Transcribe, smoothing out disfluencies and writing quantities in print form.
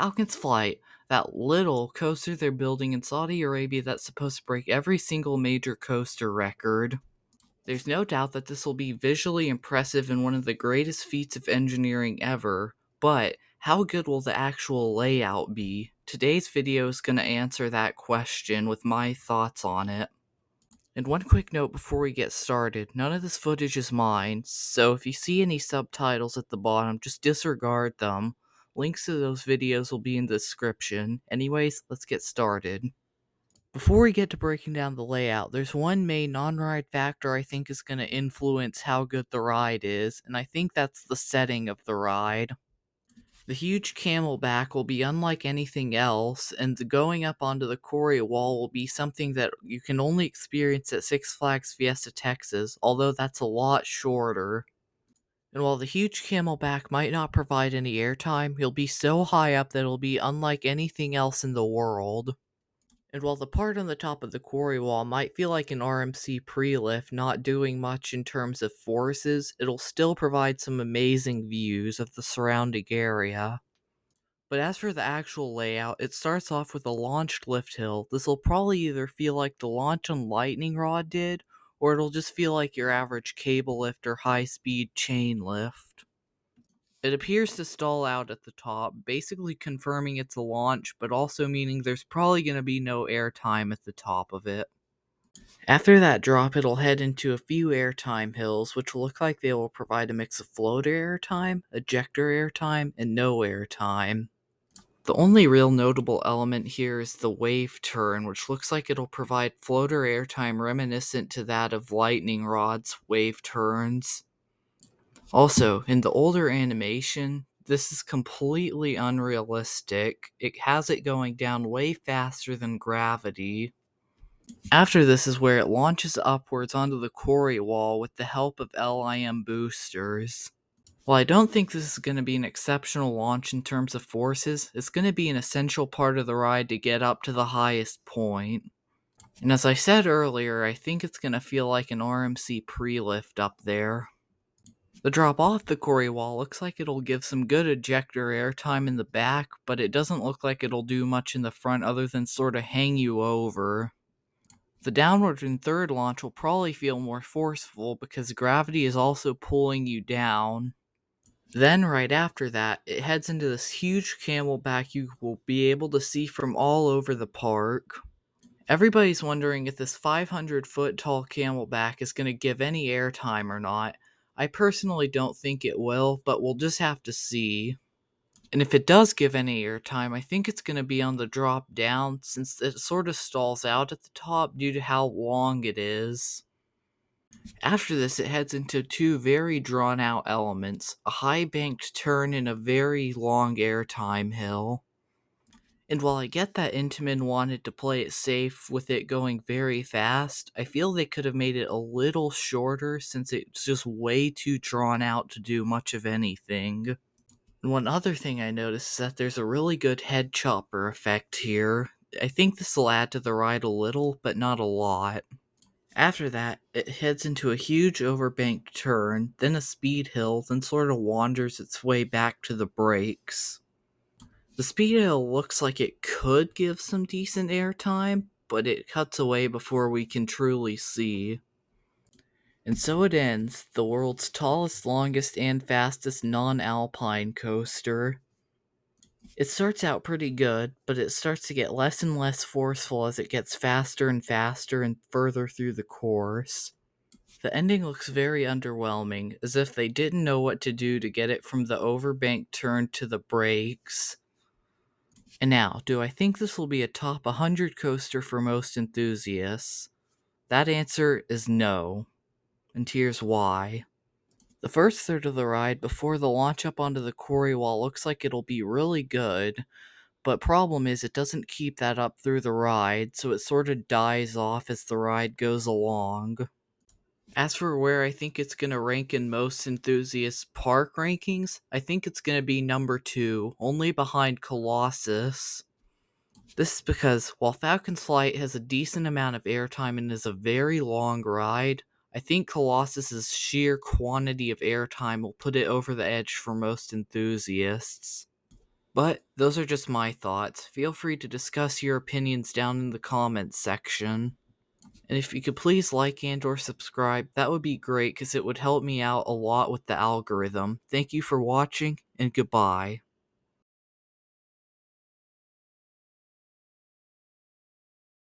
Falcons Flight, that little coaster they're building in Saudi Arabia that's supposed to break every single major coaster record. There's no doubt that this will be visually impressive and one of the greatest feats of engineering ever, but how good will the actual layout be? Today's video is going to answer that question with my thoughts on it. And one quick note before we get started, none of this footage is mine, so if you see any subtitles at the bottom, just disregard them. Links to those videos will be in the description. Anyways, let's get started. Before we get to breaking down the layout, there's one main non-ride factor I think is going to influence how good the ride is, and I think that's the setting of the ride. The huge camelback will be unlike anything else, and the going up onto the quarry wall will be something that you can only experience at Six Flags Fiesta Texas, although that's a lot shorter. And while the huge camelback might not provide any airtime, he'll be so high up that it'll be unlike anything else in the world. And while the part on the top of the quarry wall might feel like an RMC pre-lift not doing much in terms of forces, it'll still provide some amazing views of the surrounding area. But as for the actual layout, it starts off with a launched lift hill. This will probably either feel like the launch on Lightning Rod did, or it'll just feel like your average cable lift or high-speed chain lift. It appears to stall out at the top, basically confirming it's a launch, but also meaning there's probably going to be no airtime at the top of it. After that drop, it'll head into a few airtime hills, which will look like they will provide a mix of floater airtime, ejector airtime, and no airtime. The only real notable element here is the wave turn, which looks like it'll provide floater airtime reminiscent to that of Lightning Rod's wave turns. Also, in the older animation, this is completely unrealistic. It has it going down way faster than gravity. After this is where it launches upwards onto the quarry wall with the help of LIM boosters. While I don't think this is going to be an exceptional launch in terms of forces, it's going to be an essential part of the ride to get up to the highest point. And as I said earlier, I think it's going to feel like an RMC pre-lift up there. The drop off the quarry wall looks like it'll give some good ejector airtime in the back, but it doesn't look like it'll do much in the front other than sort of hang you over. The downward and third launch will probably feel more forceful because gravity is also pulling you down. Then, right after that, it heads into this huge camelback you will be able to see from all over the park. Everybody's wondering if this 500-foot tall camelback is going to give any airtime or not. I personally don't think it will, but we'll just have to see. And if it does give any airtime, I think it's going to be on the drop down, since it sort of stalls out at the top due to how long it is. After this, it heads into two very drawn out elements, a high banked turn and a very long airtime hill. And while I get that Intamin wanted to play it safe with it going very fast, I feel they could have made it a little shorter since it's just way too drawn out to do much of anything. And one other thing I noticed is that there's a really good head chopper effect here. I think this will add to the ride a little, but not a lot. After that, it heads into a huge overbanked turn, then a speed hill, then sort of wanders its way back to the brakes. The speed hill looks like it could give some decent airtime, but it cuts away before we can truly see. And so it ends, the world's tallest, longest, and fastest non-alpine coaster. It starts out pretty good, but it starts to get less and less forceful as it gets faster and faster and further through the course. The ending looks very underwhelming, as if they didn't know what to do to get it from the overbanked turn to the brakes. And now, do I think this will be a top 100 coaster for most enthusiasts? That answer is no, and here's why. The first third of the ride before the launch up onto the quarry wall looks like it'll be really good, but problem is it doesn't keep that up through the ride, so it sort of dies off as the ride goes along. As for where I think it's going to rank in most enthusiasts' park rankings, I think it's going to be number 2, only behind Colossus. This is because, while Falcons Flight has a decent amount of airtime and is a very long ride, I think Colossus's sheer quantity of airtime will put it over the edge for most enthusiasts. But those are just my thoughts. Feel free to discuss your opinions down in the comments section. And if you could please like and or subscribe, that would be great because it would help me out a lot with the algorithm. Thank you for watching, and goodbye.